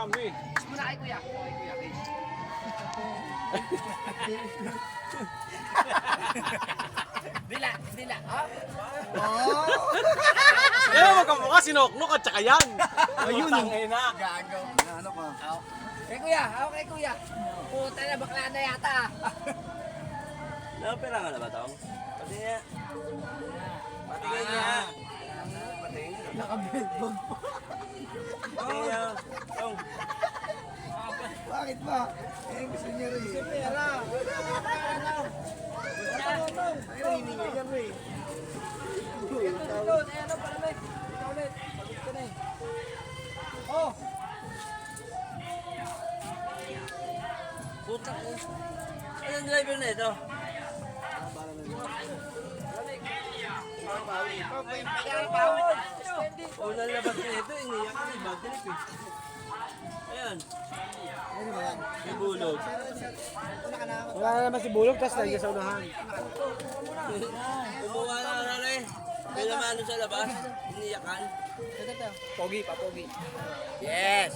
kami. Muna kay kuya. Kay kuya. Dila. Ha? Yan ang magkamukha, sinoknok at saka yan. Ayun. Na. Gago. Ano ka? Kay kuya. Ako kay kuya. Puta na, bakla na yata. Napira nga na ba tong? Pati niya. Patingin niya. Patingin niya. Naka-bedbug po. Patingin niya. Tong. Bakit ba? Eh, gusto niya rin. Gusto niya rin. Ay, hininga yan rin. Puta ko. Anong driver na ito? Unang labas na ito, iniyak ko ni bad trip eh. Ayan. Ano ba yan? Ibulog. Wala na naman si Bulog, tapos lagi sa unahan. Kumuha na nga na eh. May namano sa labas. Iniyakan. Pogi pa, pogi. Yes!